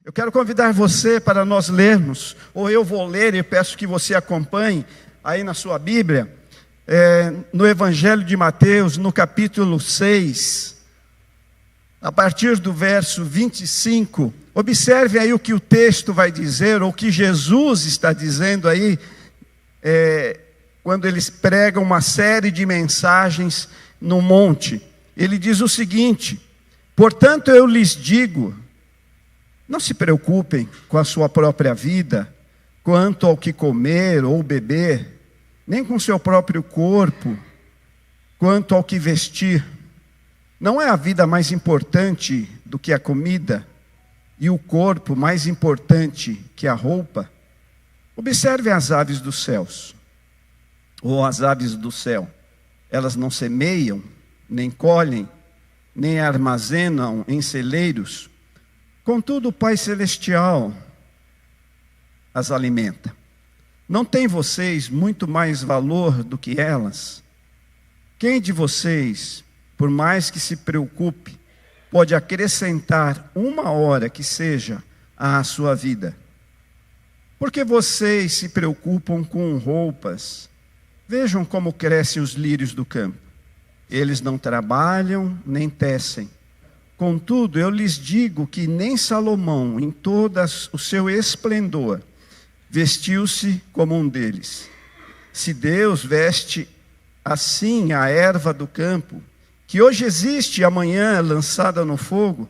Eu quero convidar você para nós lermos, ou eu vou ler e peço que você acompanhe aí na sua Bíblia, no Evangelho de Mateus, no capítulo 6, a partir do verso 25. Observe aí o que o texto vai dizer, ou o que Jesus está dizendo aí, quando eles pregam uma série de mensagens no monte. Ele diz o seguinte: portanto eu lhes digo, não se preocupem com a sua própria vida, quanto ao que comer ou beber, nem com o seu próprio corpo, quanto ao que vestir. Não é a vida mais importante do que a comida, e o corpo mais importante que a roupa? Observe as aves dos céus, ou as aves do céu. Elas não semeiam, nem colhem, nem armazenam em celeiros. Contudo, o Pai Celestial as alimenta. Não tem vocês muito mais valor do que elas? Quem de vocês, por mais que se preocupe, pode acrescentar uma hora que seja à sua vida? Porque vocês se preocupam com roupas? Vejam como crescem os lírios do campo. Eles não trabalham nem tecem. Contudo, eu lhes digo que nem Salomão, em todo o seu esplendor, vestiu-se como um deles. Se Deus veste assim a erva do campo, que hoje existe e amanhã é lançada no fogo,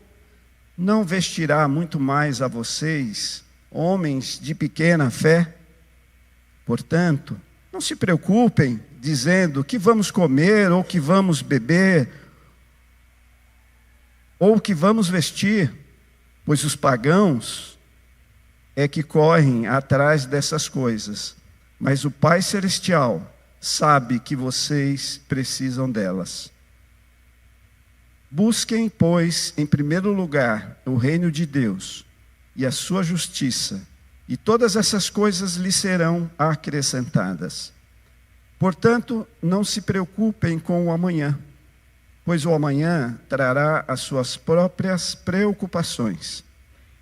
não vestirá muito mais a vocês, homens de pequena fé? Portanto, não se preocupem, dizendo que vamos comer, ou que vamos beber, ou que vamos vestir, pois os pagãos é que correm atrás dessas coisas, mas o Pai Celestial sabe que vocês precisam delas. Busquem, pois, em primeiro lugar, o reino de Deus e a sua justiça, e todas essas coisas lhes serão acrescentadas. Portanto, não se preocupem com o amanhã, pois o amanhã trará as suas próprias preocupações.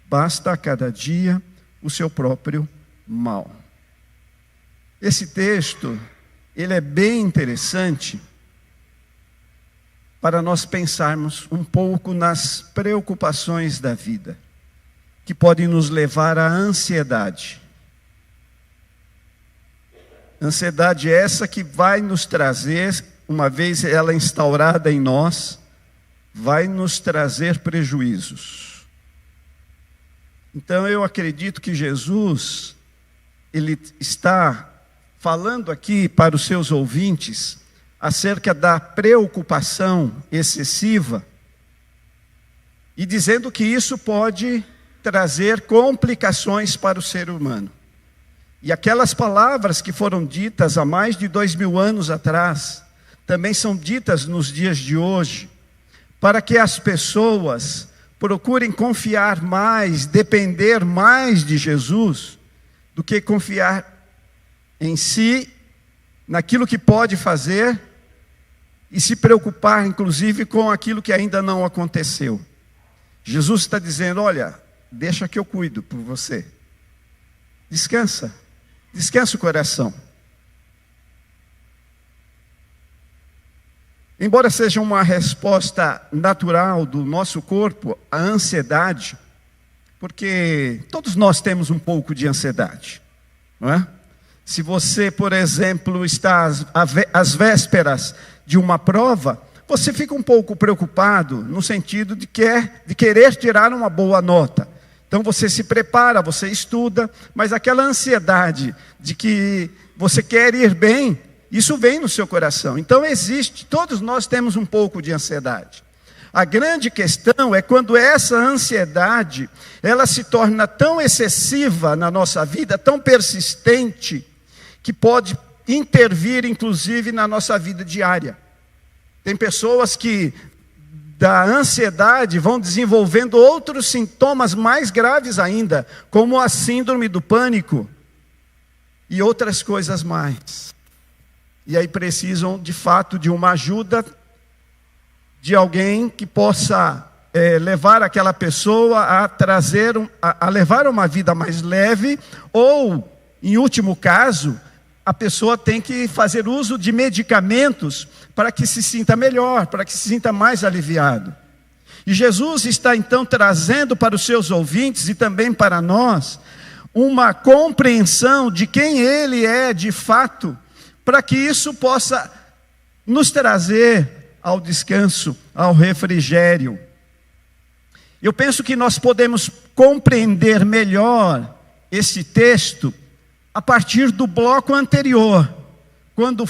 Basta a cada dia o seu próprio mal. Esse texto, ele é bem interessante para nós pensarmos um pouco nas preocupações da vida, que podem nos levar à ansiedade. Ansiedade essa que vai nos trazer, uma vez ela instaurada em nós, vai nos trazer prejuízos. Então eu acredito que Jesus, ele está falando aqui para os seus ouvintes acerca da preocupação excessiva e dizendo que isso pode trazer complicações para o ser humano. E aquelas palavras que foram ditas há mais de 2000 anos atrás, também são ditas nos dias de hoje, para que as pessoas procurem confiar mais, depender mais de Jesus, do que confiar em si, naquilo que pode fazer, e se preocupar, inclusive, com aquilo que ainda não aconteceu. Jesus está dizendo: olha, deixa que eu cuido por você. Descansa o coração. Embora seja uma resposta natural do nosso corpo à ansiedade, porque todos nós temos um pouco de ansiedade, não é? Se você, por exemplo, está às vésperas de uma prova, você fica um pouco preocupado no sentido de querer tirar uma boa nota. Então você se prepara, você estuda, mas aquela ansiedade de que você quer ir bem, isso vem no seu coração. Então todos nós temos um pouco de ansiedade. A grande questão é quando essa ansiedade, ela se torna tão excessiva na nossa vida, tão persistente, que pode intervir, inclusive, na nossa vida diária. Tem pessoas que, da ansiedade, vão desenvolvendo outros sintomas mais graves ainda, como a síndrome do pânico e outras coisas mais. E aí precisam, de fato, de uma ajuda de alguém que possa levar aquela pessoa a levar uma vida mais leve, ou, em último caso, a pessoa tem que fazer uso de medicamentos para que se sinta melhor, para que se sinta mais aliviado. E Jesus está então trazendo para os seus ouvintes e também para nós uma compreensão de quem Ele é de fato, para que isso possa nos trazer ao descanso, ao refrigério. Eu penso que nós podemos compreender melhor esse texto a partir do bloco anterior, quando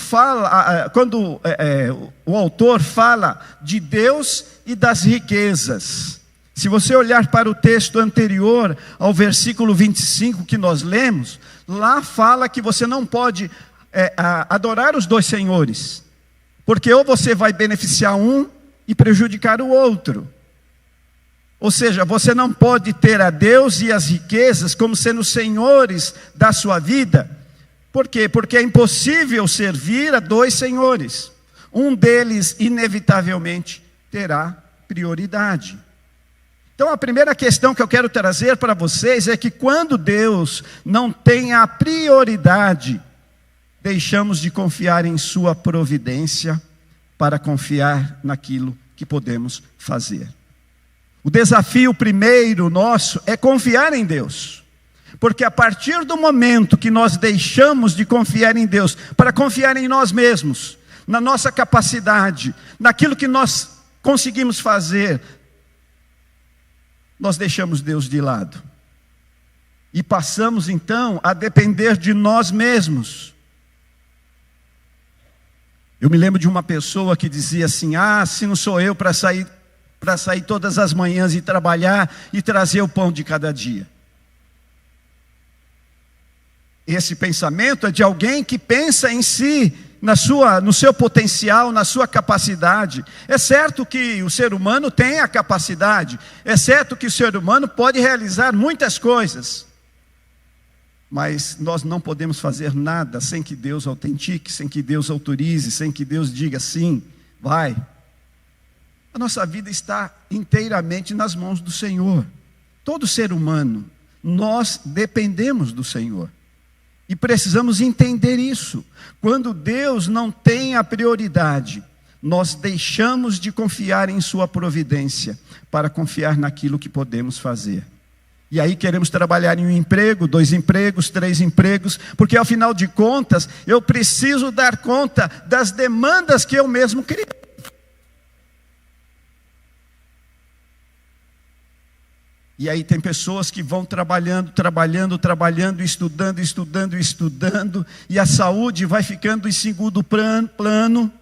o autor fala de Deus e das riquezas. Se você olhar para o texto anterior, ao versículo 25 que nós lemos, lá fala que você não pode adorar os dois senhores, porque ou você vai beneficiar um e prejudicar o outro. Ou seja, você não pode ter a Deus e as riquezas como sendo senhores da sua vida. Por quê? Porque é impossível servir a dois senhores. Um deles, inevitavelmente, terá prioridade. Então, a primeira questão que eu quero trazer para vocês é que quando Deus não tem a prioridade, deixamos de confiar em sua providência para confiar naquilo que podemos fazer. O desafio primeiro nosso é confiar em Deus, porque a partir do momento que nós deixamos de confiar em Deus para confiar em nós mesmos, na nossa capacidade, naquilo que nós conseguimos fazer, nós deixamos Deus de lado e passamos então a depender de nós mesmos. Eu me lembro de uma pessoa que dizia assim: se não sou eu para sair todas as manhãs e trabalhar e trazer o pão de cada dia. Esse pensamento é de alguém que pensa em si, no seu potencial, na sua capacidade. É certo que o ser humano tem a capacidade, é certo que o ser humano pode realizar muitas coisas, mas nós não podemos fazer nada sem que Deus autentique, sem que Deus autorize, sem que Deus diga sim, vai. A nossa vida está inteiramente nas mãos do Senhor. Todo ser humano, nós dependemos do Senhor. E precisamos entender isso. Quando Deus não tem a prioridade, nós deixamos de confiar em sua providência para confiar naquilo que podemos fazer. E aí queremos trabalhar em um emprego, 2 empregos, 3 empregos, porque ao final de contas, eu preciso dar conta das demandas que eu mesmo criei. E aí tem pessoas que vão trabalhando, estudando, e a saúde vai ficando em segundo plano,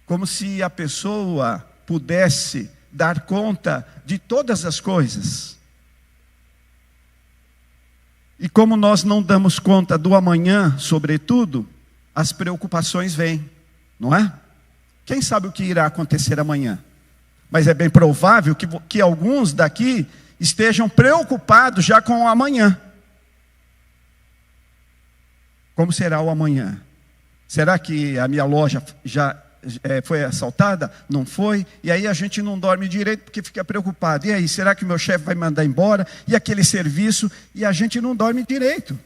como se a pessoa pudesse dar conta de todas as coisas. E como nós não damos conta do amanhã, sobretudo, as preocupações vêm, não é? Quem sabe o que irá acontecer amanhã? Mas é bem provável que alguns daqui estejam preocupados já com o amanhã. Como será o amanhã? Será que a minha loja já foi assaltada? Não foi? E aí a gente não dorme direito porque fica preocupado. E aí, será que o meu chefe vai mandar embora? E aquele serviço? E a gente não dorme direito.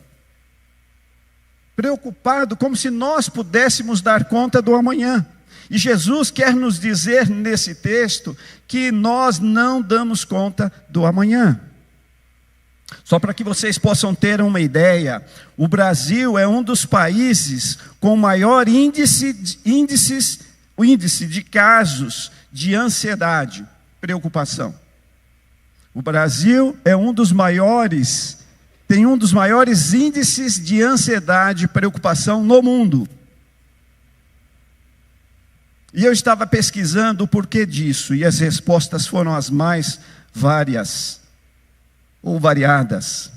Preocupado, como se nós pudéssemos dar conta do amanhã. E Jesus quer nos dizer nesse texto que nós não damos conta do amanhã. Só para que vocês possam ter uma ideia, o Brasil é um dos países com maior índice de casos de ansiedade, preocupação. O Brasil é tem um dos maiores índices de ansiedade e preocupação no mundo. E eu estava pesquisando o porquê disso, e as respostas foram as mais várias, ou variadas.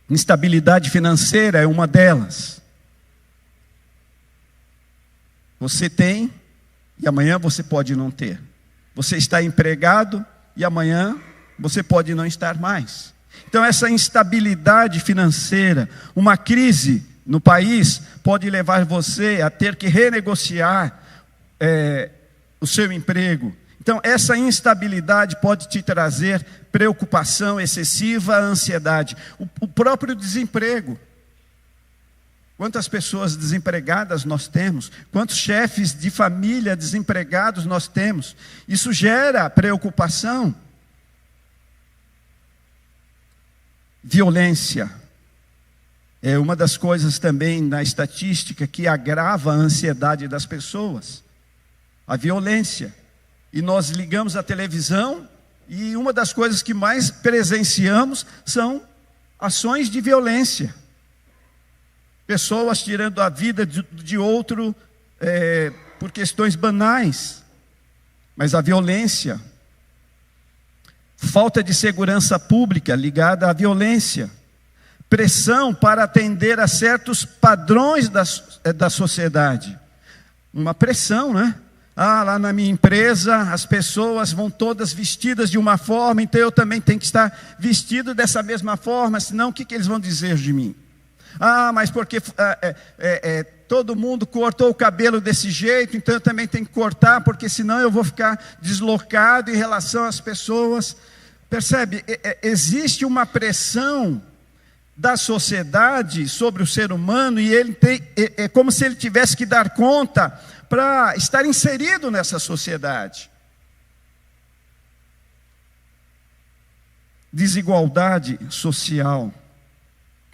Instabilidade financeira é uma delas. Você tem, e amanhã você pode não ter. Você está empregado, e amanhã você pode não estar mais. Então essa instabilidade financeira, uma crise no país, pode levar você a ter que renegociar o seu emprego. Então, essa instabilidade pode te trazer preocupação excessiva, ansiedade. O próprio desemprego. Quantas pessoas desempregadas nós temos? Quantos chefes de família desempregados nós temos? Isso gera preocupação. Violência. É uma das coisas também na estatística que agrava a ansiedade das pessoas. A violência. E nós ligamos a televisão e uma das coisas que mais presenciamos são ações de violência. Pessoas tirando a vida de outro por questões banais. Mas a violência, falta de segurança pública ligada à violência, pressão para atender a certos padrões da sociedade. Uma pressão, né? Lá na minha empresa as pessoas vão todas vestidas de uma forma, então eu também tenho que estar vestido dessa mesma forma, senão o que eles vão dizer de mim? Mas porque todo mundo cortou o cabelo desse jeito, então eu também tenho que cortar, porque senão eu vou ficar deslocado em relação às pessoas. Percebe? Existe uma pressão da sociedade sobre o ser humano, e ele é como se ele tivesse que dar conta para estar inserido nessa sociedade. Desigualdade social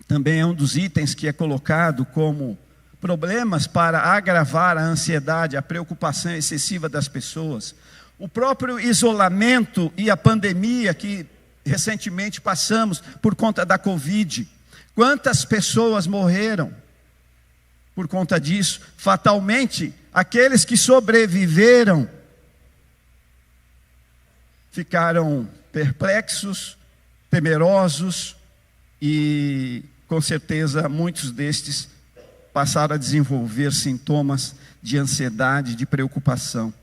também é um dos itens que é colocado como problemas para agravar a ansiedade, a preocupação excessiva das pessoas. O próprio isolamento e a pandemia que recentemente passamos por conta da Covid. Quantas pessoas morreram por conta disso? Fatalmente, aqueles que sobreviveram ficaram perplexos, temerosos e, com certeza, muitos destes passaram a desenvolver sintomas de ansiedade, de preocupação.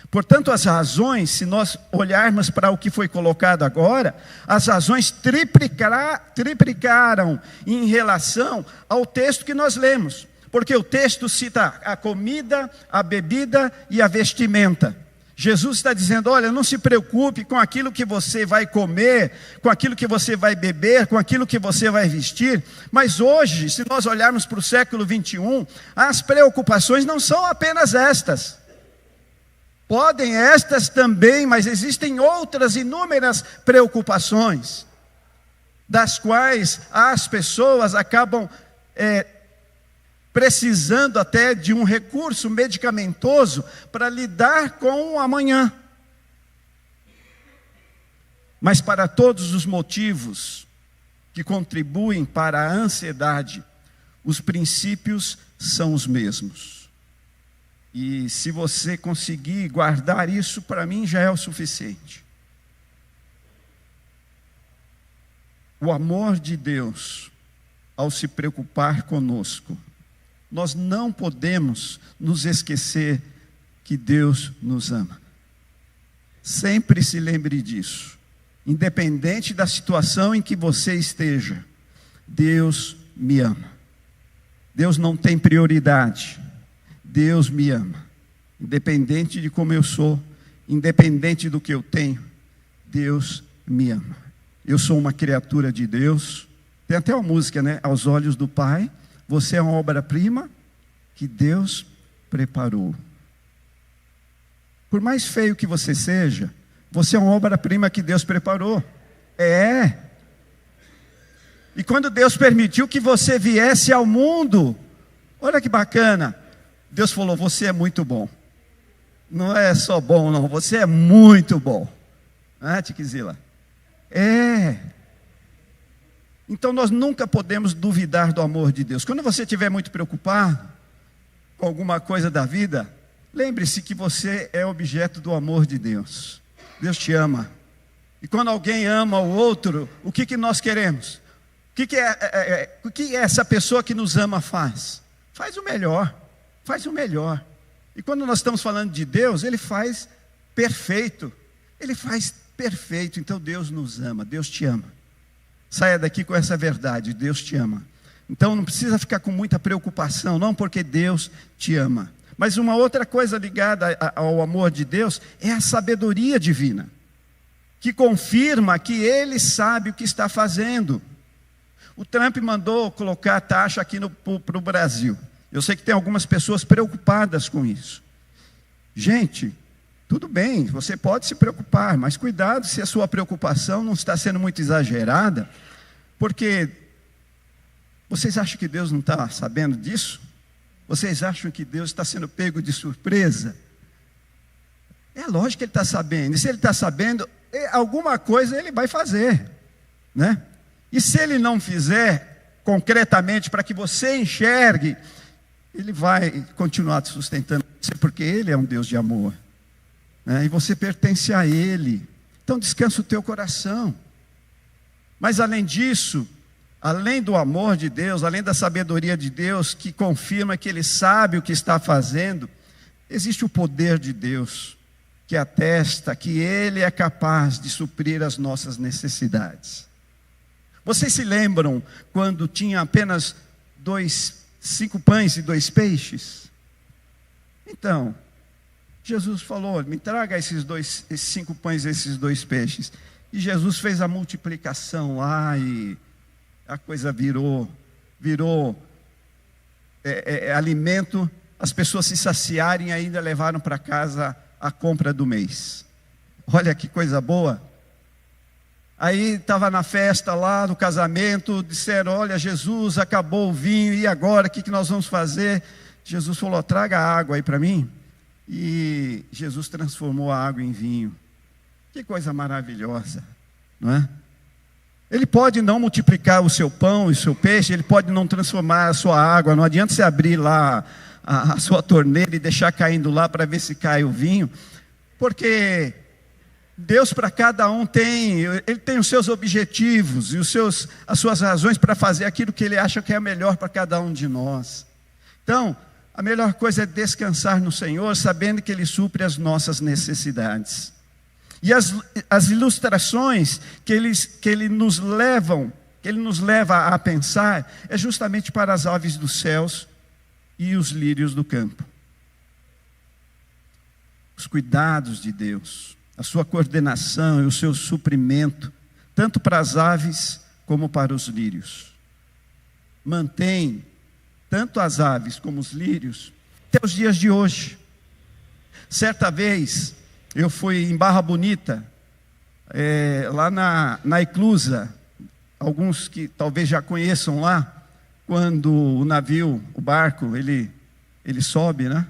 Portanto, as razões, se nós olharmos para o que foi colocado agora, as razões triplicaram em relação ao texto que nós lemos. Porque o texto cita a comida, a bebida e a vestimenta. Jesus está dizendo, olha, não se preocupe com aquilo que você vai comer, com aquilo que você vai beber, com aquilo que você vai vestir. Mas hoje, se nós olharmos para o século 21, as preocupações não são apenas estas. Podem estas também, mas existem outras inúmeras preocupações, das quais as pessoas acabam precisando até de um recurso medicamentoso para lidar com o amanhã. Mas para todos os motivos que contribuem para a ansiedade, os princípios são os mesmos. E se você conseguir guardar isso, para mim já é o suficiente. O amor de Deus, ao se preocupar conosco, nós não podemos nos esquecer que Deus nos ama. Sempre se lembre disso. Independente da situação em que você esteja, Deus me ama. Deus não tem prioridade. Deus me ama. Independente de como eu sou, independente do que eu tenho, Deus me ama. Eu sou uma criatura de Deus. Tem até uma música, né? Aos olhos do Pai, você é uma obra-prima que Deus preparou. Por mais feio que você seja, você é uma obra-prima que Deus preparou. E quando Deus permitiu que você viesse ao mundo, olha que bacana, Deus falou, você é muito bom. Não é só bom não, você é muito bom. Tiquizila? Então nós nunca podemos duvidar do amor de Deus. Quando você estiver muito preocupado com alguma coisa da vida, lembre-se que você é objeto do amor de Deus. Deus te ama. E quando alguém ama o outro, o que nós queremos? O que essa pessoa que nos ama faz? Faz o melhor. Faz o melhor. E quando nós estamos falando de Deus, Ele faz perfeito. Ele faz perfeito. Então Deus nos ama, Deus te ama. Saia daqui com essa verdade, Deus te ama. Então não precisa ficar com muita preocupação, não, porque Deus te ama. Mas uma outra coisa ligada ao amor de Deus é a sabedoria divina, que confirma que Ele sabe o que está fazendo. O Trump mandou colocar taxa aqui para o Brasil. Eu sei que tem algumas pessoas preocupadas com isso. Gente, tudo bem, você pode se preocupar, mas cuidado se a sua preocupação não está sendo muito exagerada, porque vocês acham que Deus não está sabendo disso? Vocês acham que Deus está sendo pego de surpresa? É lógico que Ele está sabendo, e se Ele está sabendo, alguma coisa Ele vai fazer, né? E se Ele não fizer concretamente para que você enxergue, Ele vai continuar te sustentando, porque Ele é um Deus de amor, né? E você pertence a Ele. Então descansa o teu coração. Mas além disso, além do amor de Deus, além da sabedoria de Deus, que confirma que Ele sabe o que está fazendo, existe o poder de Deus, que atesta que Ele é capaz de suprir as nossas necessidades. Vocês se lembram quando tinha apenas 5 pães e 2 peixes? Então, Jesus falou, me traga esses 5 pães e esses 2 peixes. E Jesus fez a multiplicação lá e a coisa virou alimento. As pessoas se saciarem e ainda levaram para casa a compra do mês. Olha que coisa boa. Aí estava na festa lá, no casamento, disseram, olha, Jesus, acabou o vinho, e agora, o que nós vamos fazer? Jesus falou, traga água aí para mim. E Jesus transformou a água em vinho. Que coisa maravilhosa, não é? Ele pode não multiplicar o seu pão e o seu peixe, Ele pode não transformar a sua água, não adianta você abrir lá a sua torneira e deixar caindo lá para ver se cai o vinho, porque Deus para cada um Ele tem os seus objetivos e as suas razões para fazer aquilo que Ele acha que é melhor para cada um de nós. Então, a melhor coisa é descansar no Senhor, sabendo que Ele supre as nossas necessidades. E as ilustrações que Ele nos leva a pensar, é justamente para as aves dos céus e os lírios do campo. Os cuidados de Deus, a sua coordenação e o seu suprimento, tanto para as aves como para os lírios. Mantém tanto as aves como os lírios até os dias de hoje. Certa vez, eu fui em Barra Bonita, lá na Iclusa, alguns que talvez já conheçam lá, quando o navio, o barco, ele sobe, né?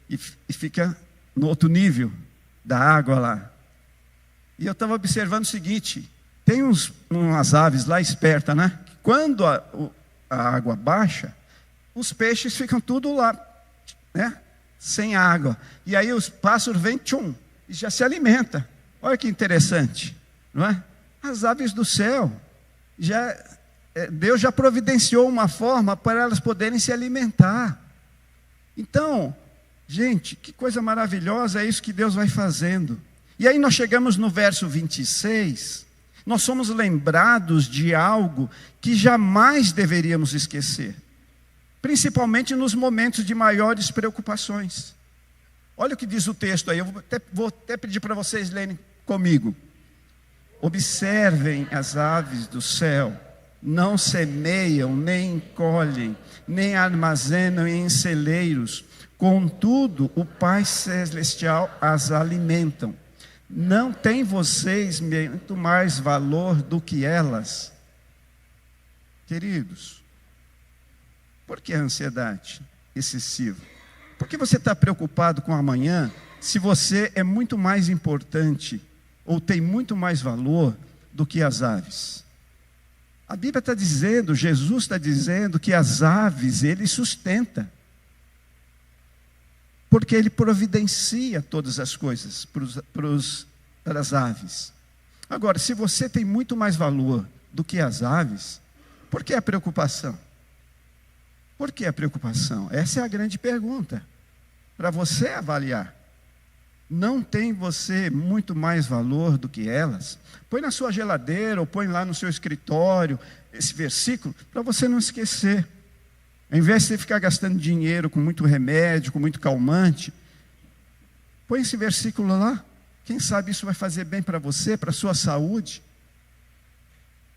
E fica no outro nível da água lá. E eu estava observando o seguinte, tem umas aves lá espertas, né? Quando a água baixa, os peixes ficam tudo lá, né? Sem água. E aí os pássaros vêm, tchum, e já se alimenta. Olha que interessante, não é? As aves do céu, Deus já providenciou uma forma para elas poderem se alimentar. Então, gente, que coisa maravilhosa é isso que Deus vai fazendo. E aí nós chegamos no verso 26, nós somos lembrados de algo que jamais deveríamos esquecer, principalmente nos momentos de maiores preocupações. Olha o que diz o texto aí, eu vou até pedir para vocês lerem comigo. Observem as aves do céu, não semeiam, nem colhem, nem armazenam em celeiros, contudo o Pai Celestial as alimentam. Não tem vocês muito mais valor do que elas? Queridos, por que a ansiedade excessiva? Por que você está preocupado com amanhã, se você é muito mais importante, ou tem muito mais valor do que as aves? A Bíblia está dizendo, Jesus está dizendo que as aves Ele sustenta, porque Ele providencia todas as coisas para as aves. Agora, se você tem muito mais valor do que as aves, por que a preocupação? Por que a preocupação? Essa é a grande pergunta, para você avaliar. Não tem você muito mais valor do que elas? Põe na sua geladeira ou põe lá no seu escritório esse versículo para você não esquecer. Ao invés de você ficar gastando dinheiro com muito remédio, com muito calmante, põe esse versículo lá. Quem sabe isso vai fazer bem para você, para a sua saúde.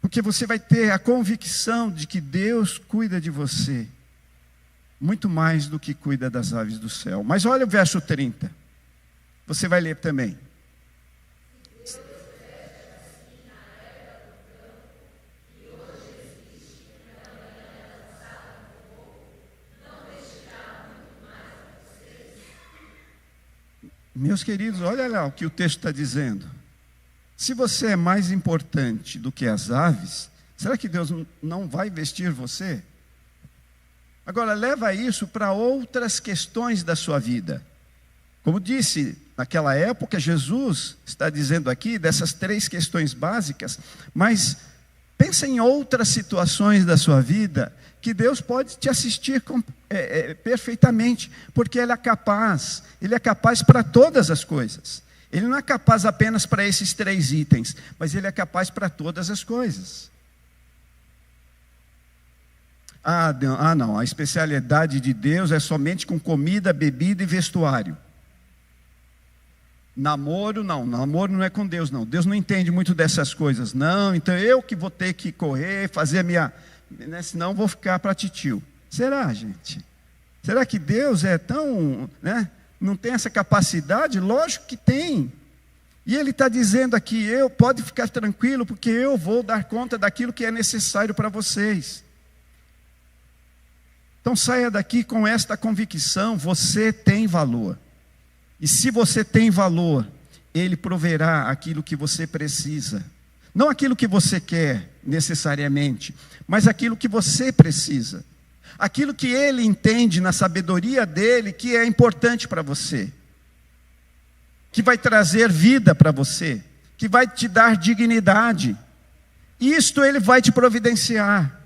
Porque você vai ter a convicção de que Deus cuida de você, muito mais do que cuida das aves do céu. Mas olha o verso 30. Você vai ler também. Meus queridos, olha lá o que o texto está dizendo. Se você é mais importante do que as aves, será que Deus não vai vestir você? Agora, leva isso para outras questões da sua vida. Como disse, naquela época, Jesus está dizendo aqui dessas 3 questões básicas, mas pensa em outras situações da sua vida que Deus pode te assistir perfeitamente, porque Ele é capaz para todas as coisas. Ele não é capaz apenas para esses 3 itens, mas Ele é capaz para todas as coisas. Não, a especialidade de Deus é somente com comida, bebida e vestuário. Namoro não é com Deus, não. Deus não entende muito dessas coisas, não. Então eu que vou ter que correr, fazer a minha... senão vou ficar para titio. Será, gente? Será que Deus é tão... não tem essa capacidade? Lógico que tem. E Ele está dizendo aqui, pode ficar tranquilo, porque eu vou dar conta daquilo que é necessário para vocês. Então saia daqui com esta convicção, você tem valor. E se você tem valor, Ele proverá aquilo que você precisa. Não aquilo que você quer, necessariamente, mas aquilo que você precisa. Aquilo que Ele entende na sabedoria dEle, que é importante para você. Que vai trazer vida para você. Que vai te dar dignidade. Isto Ele vai te providenciar.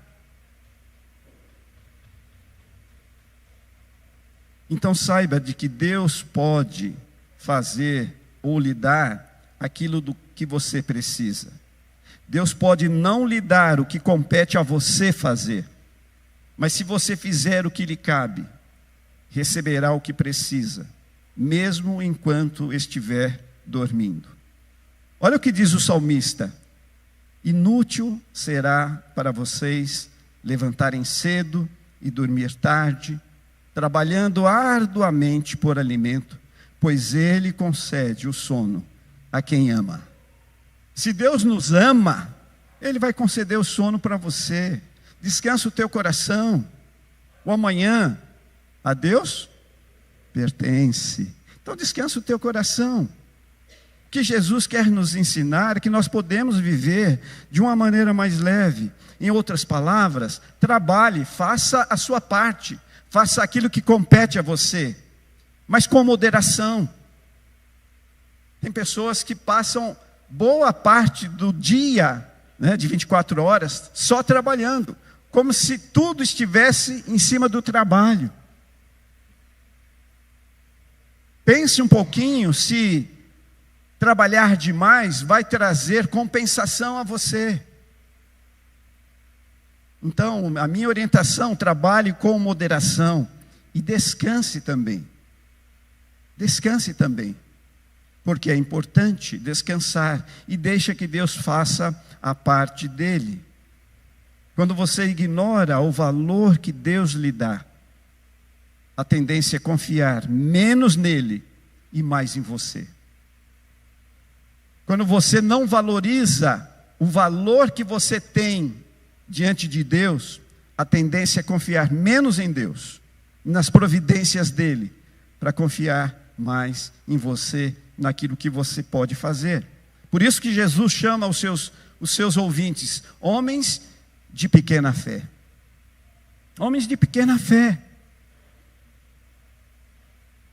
Então saiba de que Deus pode fazer ou lhe dar aquilo do que você precisa. Deus pode não lhe dar o que compete a você fazer, mas se você fizer o que lhe cabe, receberá o que precisa, mesmo enquanto estiver dormindo. Olha o que diz o salmista: inútil será para vocês levantarem cedo e dormir tarde, trabalhando arduamente por alimento, pois Ele concede o sono a quem ama. Se Deus nos ama, Ele vai conceder o sono para você. Descansa o teu coração. O amanhã a Deus pertence. Então descansa o teu coração. O que Jesus quer nos ensinar é que nós podemos viver de uma maneira mais leve. Em outras palavras, trabalhe, faça a sua parte. Faça aquilo que compete a você, mas com moderação. Tem pessoas que passam boa parte do dia, de 24 horas, só trabalhando, como se tudo estivesse em cima do trabalho. Pense um pouquinho se trabalhar demais vai trazer compensação a você. Então, a minha orientação, trabalhe com moderação e descanse também. Descanse também, porque é importante descansar e deixa que Deus faça a parte dele. Quando você ignora o valor que Deus lhe dá, a tendência é confiar menos nele e mais em você. Quando você não valoriza o valor que você tem diante de Deus, a tendência é confiar menos em Deus, nas providências dele, para confiar mais em você, naquilo que você pode fazer. Por isso que Jesus chama os seus ouvintes, homens de pequena fé. Homens de pequena fé.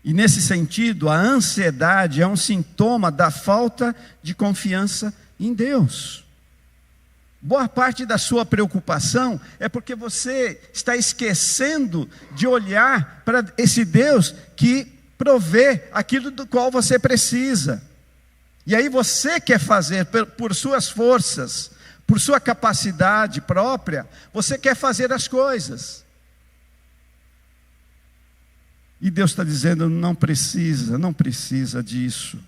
E nesse sentido, a ansiedade é um sintoma da falta de confiança em Deus. Boa parte da sua preocupação é porque você está esquecendo de olhar para esse Deus que provê aquilo do qual você precisa. E aí você quer fazer por suas forças, por sua capacidade própria, você quer fazer as coisas. E Deus está dizendo, não precisa disso.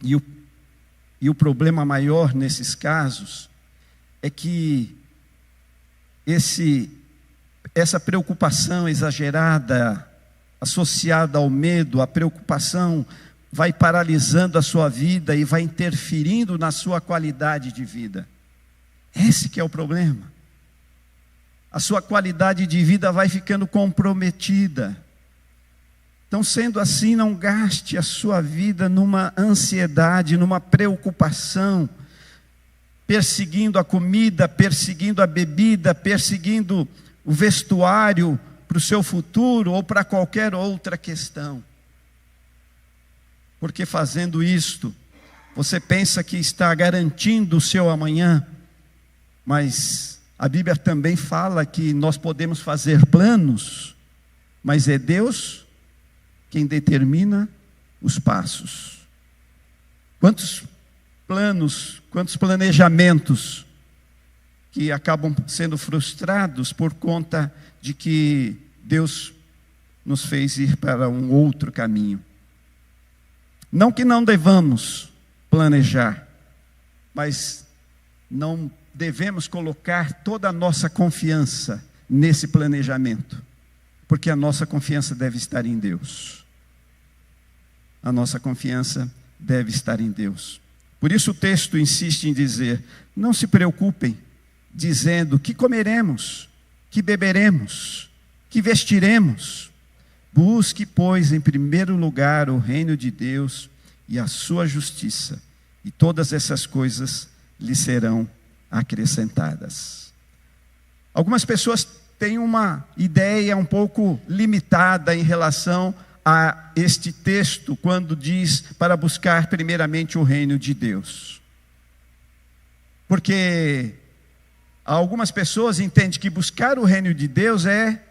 E o problema maior nesses casos é que essa preocupação exagerada, associada ao medo, a preocupação vai paralisando a sua vida e vai interferindo na sua qualidade de vida. Esse que é o problema. A sua qualidade de vida vai ficando comprometida. Então, sendo assim, não gaste a sua vida numa ansiedade, numa preocupação, perseguindo a comida, perseguindo a bebida, perseguindo o vestuário para o seu futuro ou para qualquer outra questão. Porque fazendo isto, você pensa que está garantindo o seu amanhã, mas a Bíblia também fala que nós podemos fazer planos, mas é Deus quem determina os passos. Quantos planos, quantos planejamentos que acabam sendo frustrados por conta de que Deus nos fez ir para um outro caminho. Não que não devamos planejar, mas não devemos colocar toda a nossa confiança nesse planejamento, porque a nossa confiança deve estar em Deus. A nossa confiança deve estar em Deus. Por isso o texto insiste em dizer, não se preocupem, dizendo que comeremos, que beberemos, que vestiremos. Busque, pois, em primeiro lugar o reino de Deus e a sua justiça, e todas essas coisas lhe serão acrescentadas. Algumas pessoas têm uma ideia um pouco limitada em relação a este texto, quando diz para buscar primeiramente o reino de Deus. Porque algumas pessoas entendem que buscar o reino de Deus é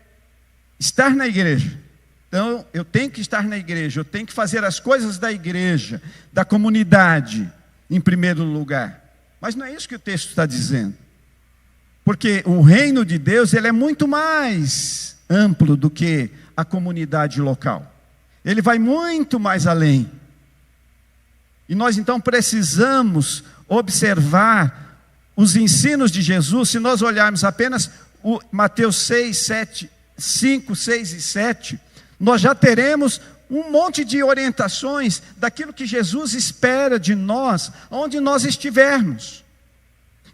estar na igreja. Então, eu tenho que estar na igreja, eu tenho que fazer as coisas da igreja, da comunidade, em primeiro lugar. Mas não é isso que o texto está dizendo. Porque o reino de Deus, ele é muito mais amplo do que a comunidade local. Ele vai muito mais além. E nós então precisamos observar os ensinos de Jesus. Se nós olharmos apenas o Mateus 5, 6 e 7, nós já teremos um monte de orientações daquilo que Jesus espera de nós, onde nós estivermos.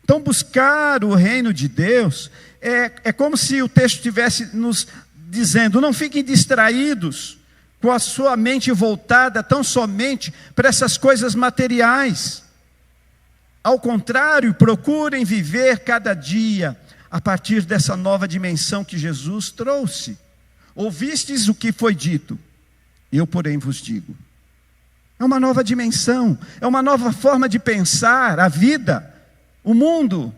Então, buscar o reino de Deus é como se o texto estivesse nos dizendo, não fiquem distraídos com a sua mente voltada tão somente para essas coisas materiais. Ao contrário, procurem viver cada dia a partir dessa nova dimensão que Jesus trouxe. Ouvistes o que foi dito, eu porém vos digo. É uma nova dimensão, é uma nova forma de pensar a vida, o mundo.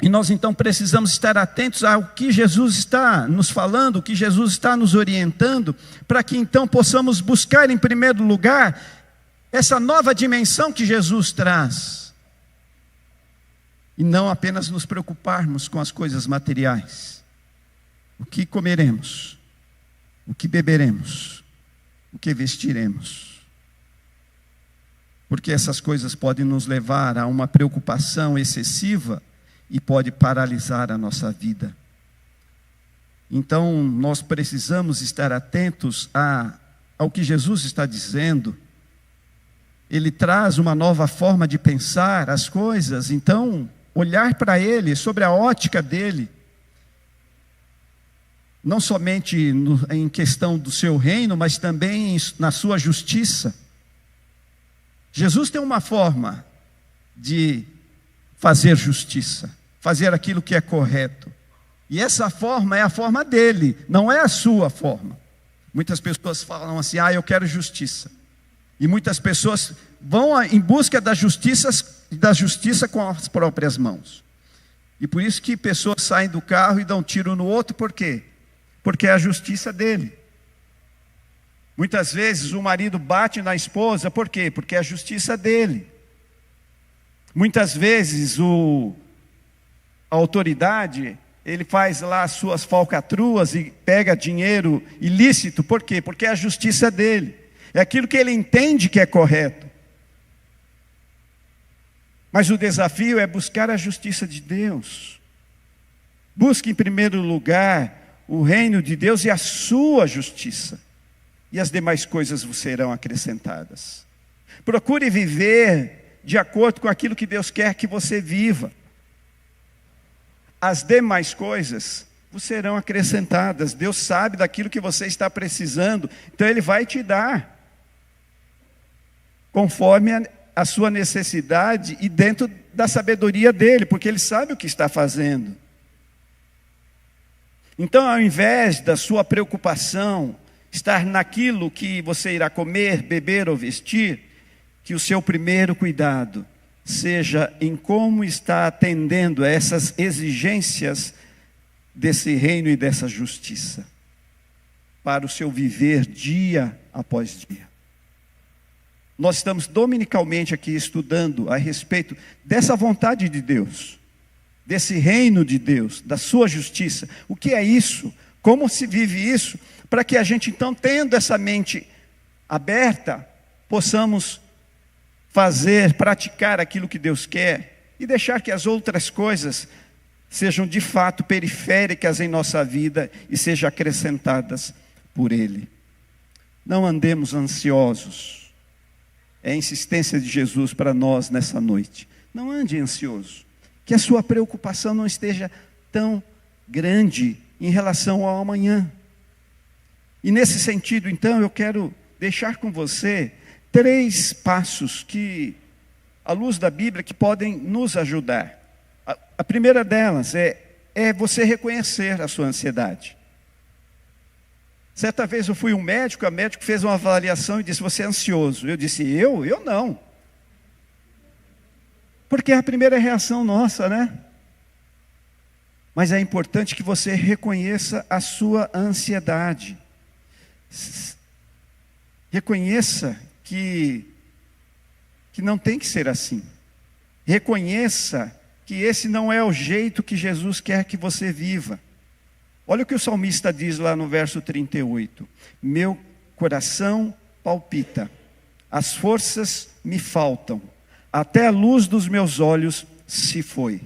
E nós então precisamos estar atentos ao que Jesus está nos falando, o que Jesus está nos orientando, para que então possamos buscar em primeiro lugar essa nova dimensão que Jesus traz. E não apenas nos preocuparmos com as coisas materiais. O que comeremos, o que beberemos, o que vestiremos. Porque essas coisas podem nos levar a uma preocupação excessiva e pode paralisar a nossa vida. Então, nós precisamos estar atentos ao que Jesus está dizendo. Ele traz uma nova forma de pensar as coisas, então, olhar para Ele, sobre a ótica dEle, não somente em questão do seu reino, mas também na sua justiça. Jesus tem uma forma de fazer justiça, fazer aquilo que é correto. E essa forma é a forma dele, não é a sua forma. Muitas pessoas falam assim, eu quero justiça. E muitas pessoas vão em busca da justiça com as próprias mãos. E por isso que pessoas saem do carro e dão um tiro no outro, por quê? Porque é a justiça dele. Muitas vezes o marido bate na esposa, por quê? Porque é a justiça dele. Muitas vezes a autoridade ele faz lá as suas falcatruas e pega dinheiro ilícito. Por quê? Porque é a justiça dele. É aquilo que ele entende que é correto. Mas o desafio é buscar a justiça de Deus. Busque em primeiro lugar o reino de Deus e a sua justiça. E as demais coisas vos serão acrescentadas. Procure viver de acordo com aquilo que Deus quer que você viva. As demais coisas vos serão acrescentadas. Deus sabe daquilo que você está precisando, então Ele vai te dar, conforme a sua necessidade e dentro da sabedoria dEle, porque Ele sabe o que está fazendo. Então, ao invés da sua preocupação estar naquilo que você irá comer, beber ou vestir, que o seu primeiro cuidado seja em como está atendendo a essas exigências desse reino e dessa justiça, para o seu viver dia após dia. Nós estamos dominicalmente aqui estudando a respeito dessa vontade de Deus, desse reino de Deus, da sua justiça. O que é isso? Como se vive isso? Para que a gente então, tendo essa mente aberta, possamos praticar aquilo que Deus quer e deixar que as outras coisas sejam de fato periféricas em nossa vida e sejam acrescentadas por Ele. Não andemos ansiosos. É a insistência de Jesus para nós nessa noite. Não ande ansioso. Que a sua preocupação não esteja tão grande em relação ao amanhã. E nesse sentido, então, eu quero deixar com você 3 passos que, à luz da Bíblia, que podem nos ajudar. A primeira delas é você reconhecer a sua ansiedade. Certa vez eu fui um médico, a médico fez uma avaliação e disse: você é ansioso? Eu disse: eu não. Porque é a primeira reação nossa, né? Mas é importante que você reconheça a sua ansiedade. Reconheça que não tem que ser assim. Reconheça que esse não é o jeito que Jesus quer que você viva. Olha o que o salmista diz lá no verso 38. Meu coração palpita, as forças me faltam, até a luz dos meus olhos se foi.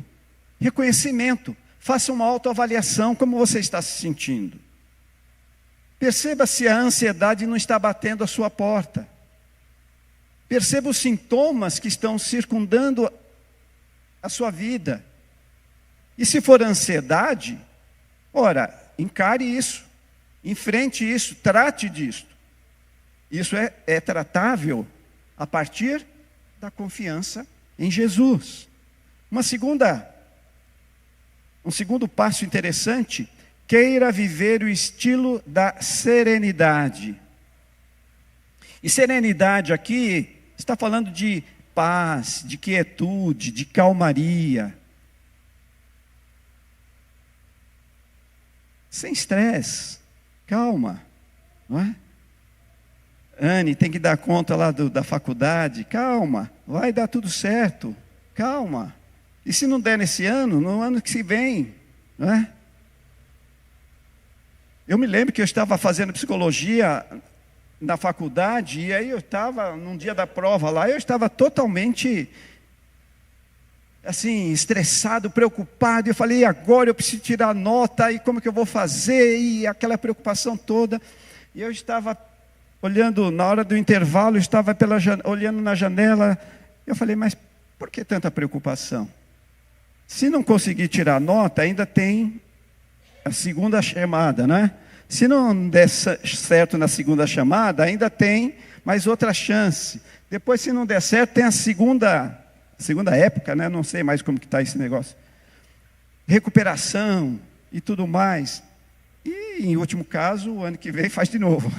Reconhecimento. Faça uma autoavaliação, como você está se sentindo. Perceba se a ansiedade não está batendo a sua porta. Perceba os sintomas que estão circundando a sua vida. E se for ansiedade, ora, encare isso, enfrente isso, trate disso. Isso é tratável a partir da confiança em Jesus. Um segundo passo interessante: queira viver o estilo da serenidade. E serenidade aqui está falando de paz, de quietude, de calmaria. Sem estresse, calma, não é? Anne, tem que dar conta lá da faculdade, calma, vai dar tudo certo, calma. E se não der nesse ano, no ano que se vem, não é? Eu me lembro que eu estava fazendo psicologia na faculdade, e aí eu estava, num dia da prova lá, eu estava totalmente, assim, estressado, preocupado. Eu falei: e agora eu preciso tirar nota, e como que eu vou fazer? E aquela preocupação toda. E eu estava olhando, na hora do intervalo, eu estava olhando na janela. Eu falei: mas por que tanta preocupação? Se não conseguir tirar nota, ainda tem a segunda chamada, né? Se não der certo na segunda chamada, ainda tem mais outra chance. Depois, se não der certo, tem a segunda época, né? Não sei mais como que está esse negócio. Recuperação e tudo mais. E, em último caso, o ano que vem faz de novo.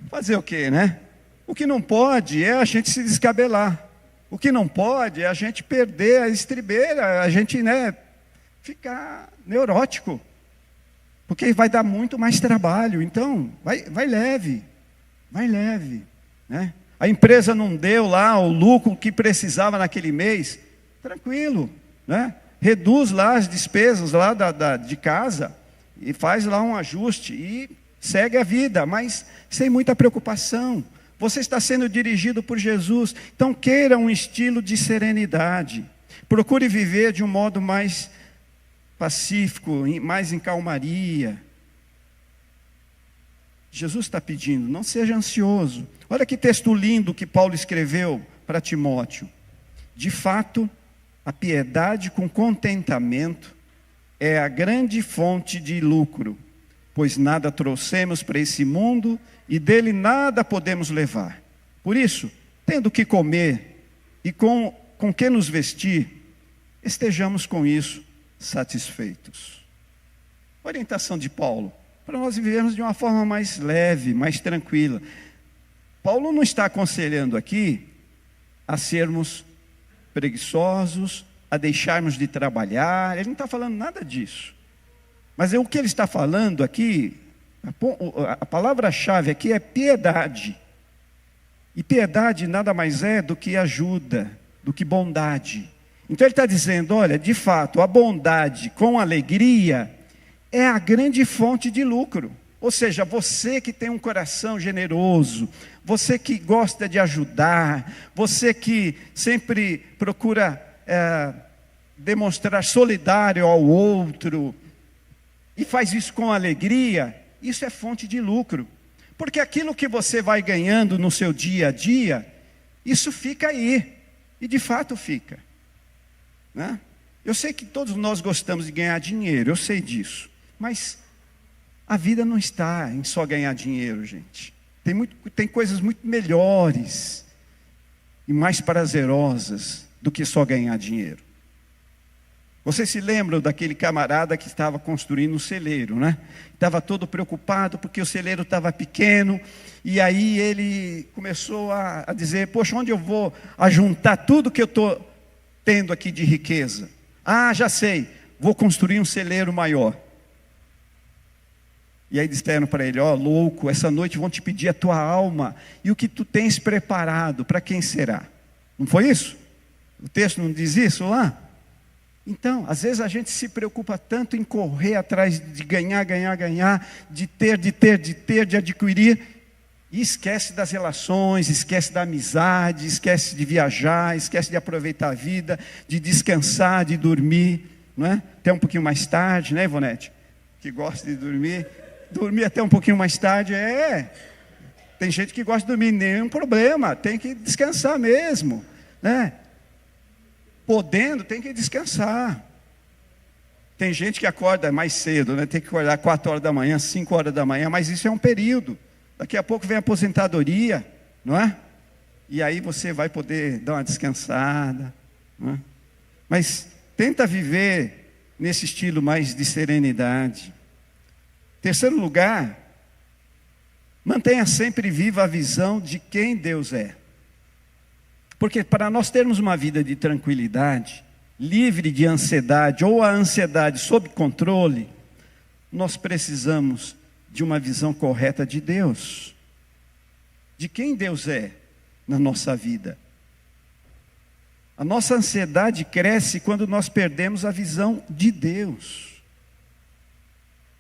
Fazer o quê, né? O que não pode é a gente se descabelar. O que não pode é a gente perder a estribeira, a gente, né, ficar neurótico. Porque vai dar muito mais trabalho. Então, vai leve. Vai leve, né? A empresa não deu lá o lucro que precisava naquele mês. Tranquilo, né? reduz lá as despesas lá de casa e faz lá um ajuste e segue a vida, mas sem muita preocupação. Você está sendo dirigido por Jesus, então queira um estilo de serenidade. Procure viver de um modo mais pacífico, mais em calmaria. Jesus está pedindo, não seja ansioso. Olha que texto lindo que Paulo escreveu para Timóteo. De fato, a piedade com contentamento é a grande fonte de lucro, pois nada trouxemos para esse mundo e dele nada podemos levar. Por isso, tendo que comer e com que nos vestir, estejamos com isso satisfeitos. Orientação de Paulo, para nós vivermos de uma forma mais leve, mais tranquila. Paulo não está aconselhando aqui a sermos preguiçosos, a deixarmos de trabalhar, ele não está falando nada disso. Mas o que ele está falando aqui, a palavra-chave aqui é piedade. E piedade nada mais é do que ajuda, do que bondade. Então ele está dizendo, olha, de fato, a bondade com alegria é a grande fonte de lucro. Ou seja, você que tem um coração generoso, você que gosta de ajudar, você que sempre procura demonstrar solidário ao outro, e faz isso com alegria, isso é fonte de lucro. Porque aquilo que você vai ganhando no seu dia a dia, isso fica aí, e de fato fica, né? Eu sei que todos nós gostamos de ganhar dinheiro, eu sei disso, mas a vida não está em só ganhar dinheiro, gente. Tem coisas muito melhores e mais prazerosas do que só ganhar dinheiro. Vocês se lembram daquele camarada que estava construindo um celeiro, né? Estava todo preocupado porque o celeiro estava pequeno, e aí ele começou a dizer, poxa, onde eu vou ajuntar tudo que eu estou tendo aqui de riqueza? Ah, já sei, vou construir um celeiro maior. E aí disseram para ele, ó, louco, essa noite vão te pedir a tua alma, e o que tu tens preparado, para quem será? Não foi isso? O texto não diz isso lá? Então, às vezes a gente se preocupa tanto em correr atrás de ganhar, de ter, de adquirir, e esquece das relações, esquece da amizade, esquece de viajar, esquece de aproveitar a vida, de descansar, de dormir, não é? Até um pouquinho mais tarde, né, Ivonete? Que gosta de dormir até um pouquinho mais tarde, tem gente que gosta de dormir, nenhum problema, tem que descansar mesmo, né? Podendo, tem que descansar. Tem gente que acorda mais cedo, né? Tem que acordar 4 horas da manhã, 5 horas da manhã, mas isso é um período. Daqui a pouco vem a aposentadoria, não é? E aí você vai poder dar uma descansada, não é? Mas tenta viver nesse estilo mais de serenidade. Terceiro lugar, mantenha sempre viva a visão de quem Deus é. Porque para nós termos uma vida de tranquilidade, livre de ansiedade, ou a ansiedade sob controle, nós precisamos de uma visão correta de Deus. De quem Deus é na nossa vida. A nossa ansiedade cresce quando nós perdemos a visão de Deus.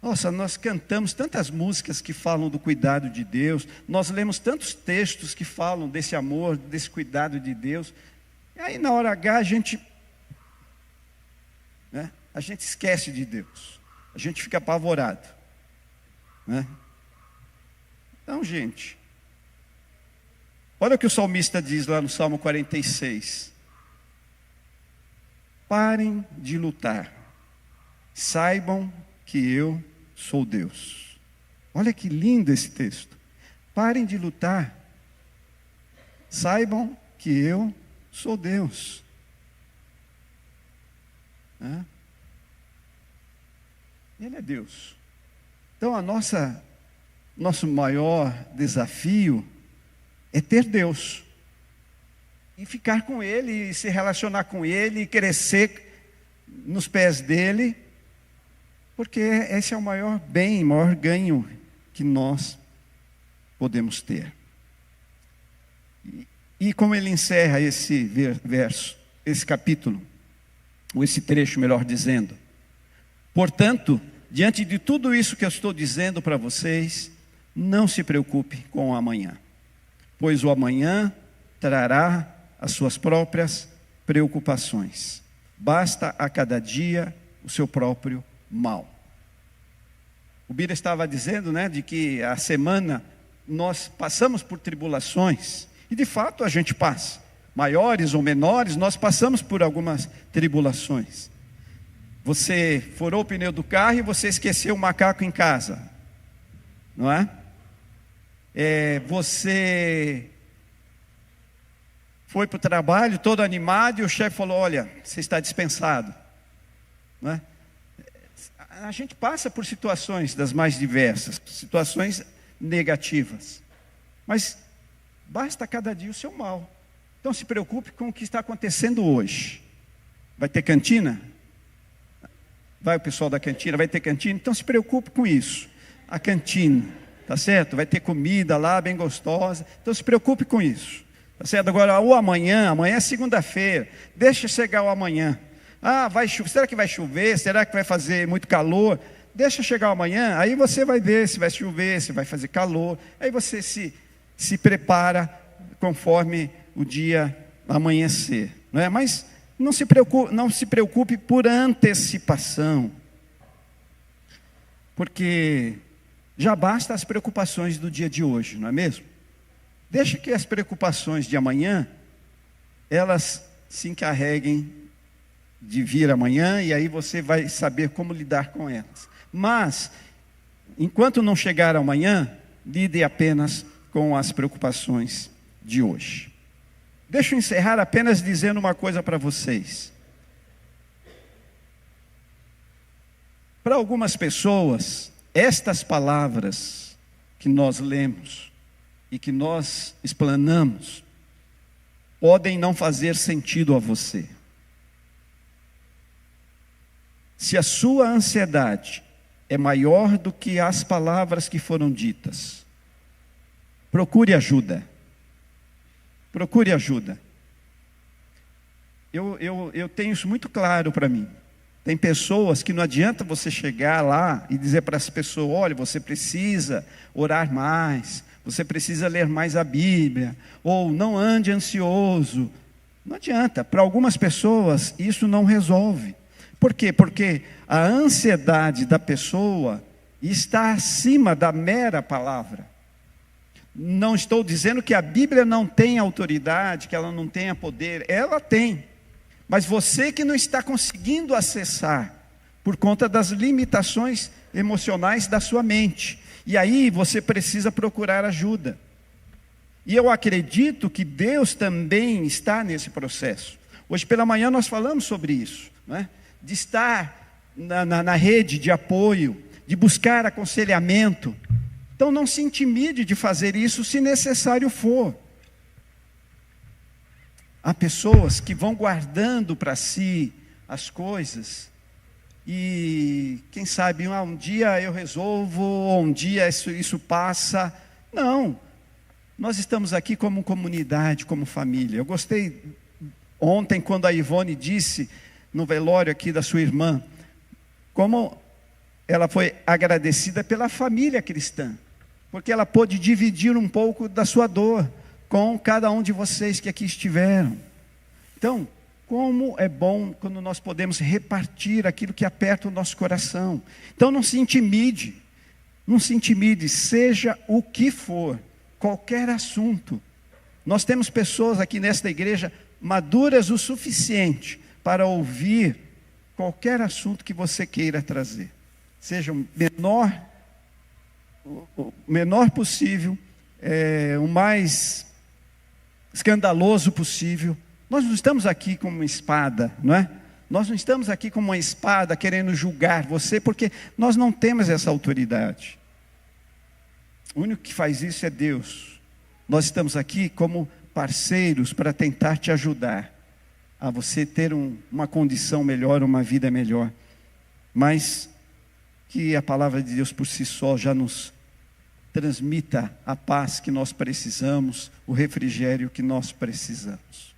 Nossa, nós cantamos tantas músicas que falam do cuidado de Deus, nós lemos tantos textos que falam desse amor, desse cuidado de Deus, e aí na hora H a gente esquece de Deus, a gente fica apavorado, né? Então, gente, olha o que o salmista diz lá no Salmo 46. Parem de lutar, saibam que eu sou Deus. Olha que lindo esse texto. Parem de lutar, saibam que eu sou Deus. Ele é Deus. Então nosso maior desafio é ter Deus e ficar com Ele, e se relacionar com Ele, e crescer nos pés dEle, porque esse é o maior bem, maior ganho que nós podemos ter. E como ele encerra esse verso, esse capítulo? ou esse trecho, melhor dizendo. Portanto, diante de tudo isso que eu estou dizendo para vocês, não se preocupe com o amanhã, pois o amanhã trará as suas próprias preocupações. Basta a cada dia o seu próprio mal. O Bira estava dizendo, de que a semana nós passamos por tribulações, e de fato a gente passa, maiores ou menores, nós passamos por algumas tribulações. Você furou o pneu do carro e você esqueceu o macaco em casa, não é? Você foi para o trabalho todo animado e o chefe falou: olha, você está dispensado, não é? A gente passa por situações das mais diversas, situações negativas, mas basta cada dia o seu mal. Então se preocupe com o que está acontecendo hoje. Vai ter cantina? Vai o pessoal da cantina, vai ter cantina? Então se preocupe com isso. A cantina, tá certo? Vai ter comida lá, bem gostosa. Então se preocupe com isso, tá certo? Agora, o amanhã é segunda-feira, deixa chegar o amanhã. Vai chover, será que vai chover? Será que vai fazer muito calor? Deixa chegar o amanhã, aí você vai ver se vai chover, se vai fazer calor. Aí você se prepara conforme o dia amanhecer, não é? Mas não se preocupe por antecipação, porque já basta as preocupações do dia de hoje, não é mesmo? Deixa que as preocupações de amanhã, elas se encarreguem de vir amanhã, e aí você vai saber como lidar com elas. Mas, enquanto não chegar amanhã, lide apenas com as preocupações de hoje. Deixa eu encerrar apenas dizendo uma coisa para vocês. Para algumas pessoas, estas palavras que nós lemos e que nós explanamos, podem não fazer sentido a você. Se a sua ansiedade é maior do que as palavras que foram ditas, procure ajuda. Procure ajuda. Eu tenho isso muito claro para mim. Tem pessoas que não adianta você chegar lá e dizer para essa pessoa: olha, você precisa orar mais, você precisa ler mais a Bíblia, ou não ande ansioso. Não adianta. Para algumas pessoas isso não resolve. Por quê? Porque a ansiedade da pessoa está acima da mera palavra. Não estou dizendo que a Bíblia não tem autoridade, que ela não tenha poder. Ela tem. Mas você que não está conseguindo acessar, por conta das limitações emocionais da sua mente. E aí você precisa procurar ajuda. E eu acredito que Deus também está nesse processo. Hoje pela manhã nós falamos sobre isso, não é? De estar na rede de apoio, de buscar aconselhamento. Então não se intimide de fazer isso se necessário for. Há pessoas que vão guardando para si as coisas e quem sabe um dia eu resolvo, ou um dia isso passa. Não, nós estamos aqui como comunidade, como família. Eu gostei ontem quando a Ivone disse no velório aqui da sua irmã, como ela foi agradecida pela família cristã, porque ela pôde dividir um pouco da sua dor com cada um de vocês que aqui estiveram. Então, como é bom quando nós podemos repartir aquilo que aperta o nosso coração. Então não se intimide, seja o que for, qualquer assunto. Nós temos pessoas aqui nesta igreja maduras o suficiente para ouvir qualquer assunto que você queira trazer. Seja o menor possível, o mais escandaloso possível. Nós não estamos aqui como uma espada, não é? Nós não estamos aqui como uma espada querendo julgar você, porque nós não temos essa autoridade. O único que faz isso é Deus. Nós estamos aqui como parceiros para tentar te ajudar a você ter uma condição melhor, uma vida melhor. Mas que a palavra de Deus por si só já nos transmita a paz que nós precisamos, o refrigério que nós precisamos.